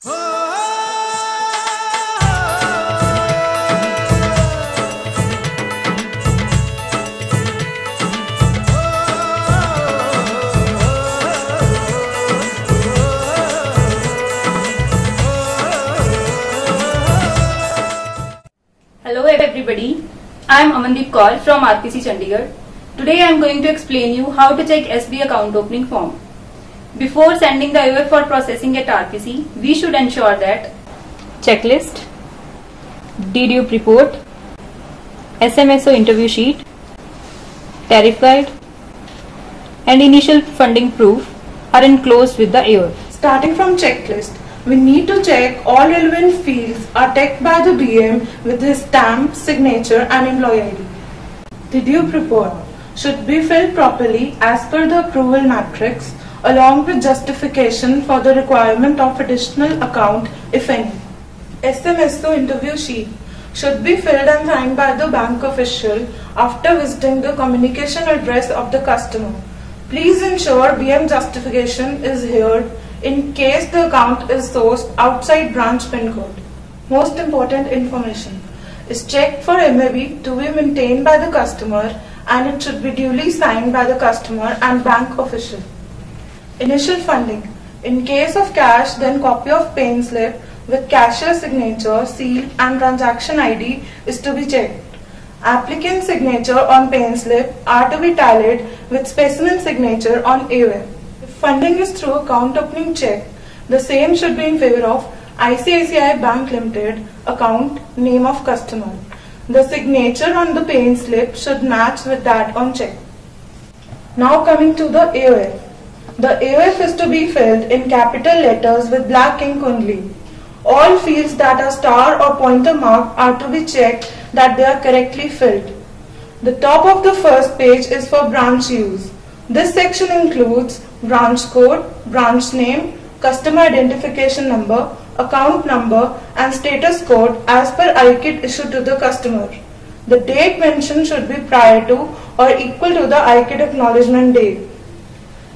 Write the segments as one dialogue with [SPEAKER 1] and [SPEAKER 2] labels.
[SPEAKER 1] Hello everybody, I am Amandeep Kaur from RPC Chandigarh. Today I am going to explain you how to check SB account opening form. Before sending the AOF for processing at RPC, we should ensure that checklist, dedupe report, SMSO interview sheet, tariff guide and initial funding proof are enclosed with the AOF.
[SPEAKER 2] Starting from checklist, we need to check all relevant fields are ticked by the BM with his stamp, signature and employee ID. Dedupe report should be filled properly as per the approval matrix along with justification for the requirement of additional account if any. SMSO interview sheet should be filled and signed by the bank official after visiting the communication address of the customer. Please ensure BM justification is here in case the account is sourced outside branch PIN code. Most important information is checked for MAB to be maintained by the customer and it should be duly signed by the customer and bank official. Initial funding. In case of cash, then copy of paying slip with cashier signature, seal and transaction ID is to be checked. Applicant signature on paying slip are to be tallied with specimen signature on AOF. If funding is through account opening check, the same should be in favor of ICICI Bank Limited, account, name of customer. The signature on the paying slip should match with that on check. Now coming to the AOF. The AOF is to be filled in capital letters with black ink only. All fields that are star or pointer marked are to be checked that they are correctly filled. The top of the first page is for branch use. This section includes branch code, branch name, customer identification number, account number and status code as per IKIT issued to the customer. The date mentioned should be prior to or equal to the IKIT acknowledgement date.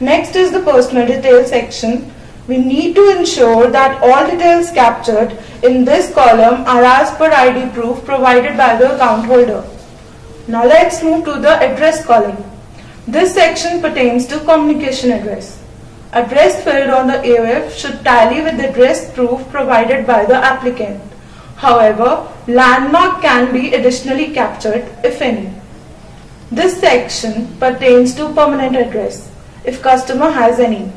[SPEAKER 2] Next is the personal details section. We need to ensure that all details captured in this column are as per ID proof provided by the account holder. Now let's move to the address column. This section pertains to communication address. Address filled on the AOF should tally with the address proof provided by the applicant. However, landmark can be additionally captured if any. This section pertains to permanent address if customer has any.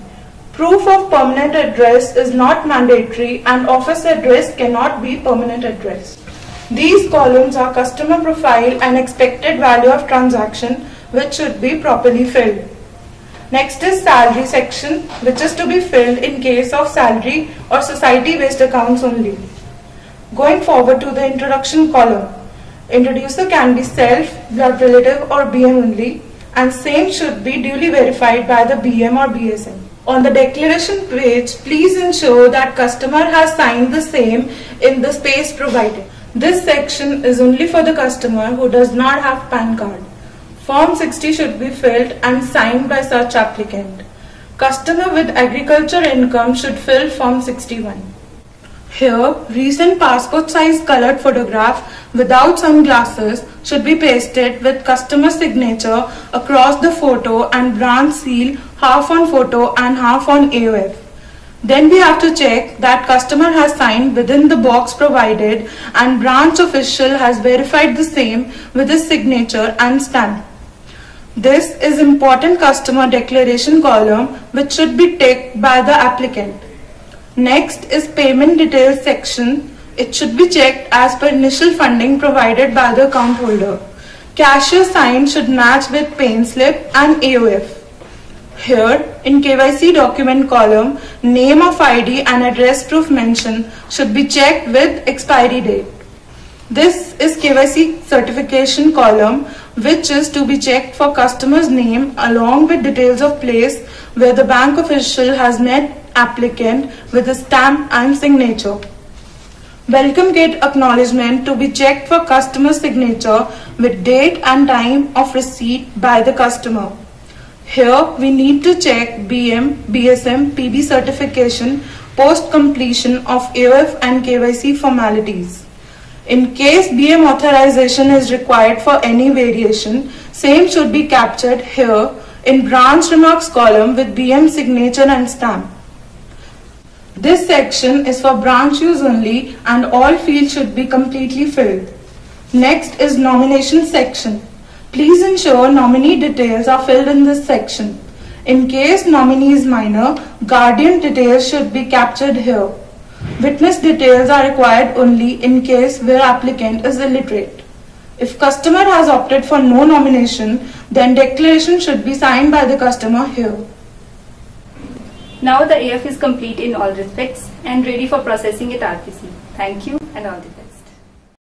[SPEAKER 2] Proof of permanent address is not mandatory and office address cannot be permanent address. These columns are customer profile and expected value of transaction which should be properly filled. Next is salary section which is to be filled in case of salary or society based accounts only. Going forward to the introduction column. Introducer can be self, blood relative or BM only and same should be duly verified by the BM or BSM. On the declaration page, please ensure that customer has signed the same in the space provided. This section is only for the customer who does not have PAN card. Form 60 should be filled and signed by such applicant. Customer with agriculture income should fill Form 61. Here, recent passport size colored photograph without sunglasses should be pasted with customer signature across the photo and branch seal half on photo and half on AOF. Then we have to check that customer has signed within the box provided and branch official has verified the same with his signature and stamp. This is important customer declaration column which should be ticked by the applicant. Next is payment details section. It should be checked as per initial funding provided by the account holder. Cashier sign should match with paying slip and AOF. Here in KYC document column, name of ID and address proof mention should be checked with expiry date. This is KYC certification column which is to be checked for customer's name along with details of place where the bank official has met applicant with a stamp and signature. Welcome kit acknowledgement to be checked for customer signature with date and time of receipt by the customer. Here we need to check BM, BSM, PB certification post completion of AOF and KYC formalities. In case BM authorization is required for any variation, same should be captured here in branch remarks column with BM signature and stamp. This section is for branch use only and all fields should be completely filled. Next is nomination section. Please ensure nominee details are filled in this section. In case nominee is minor, guardian details should be captured here. Witness details are required only in case where applicant is illiterate. If customer has opted for no nomination, then declaration should be signed by the customer here.
[SPEAKER 1] Now the AF is complete in all respects and ready for processing at RPC. Thank you and all the best.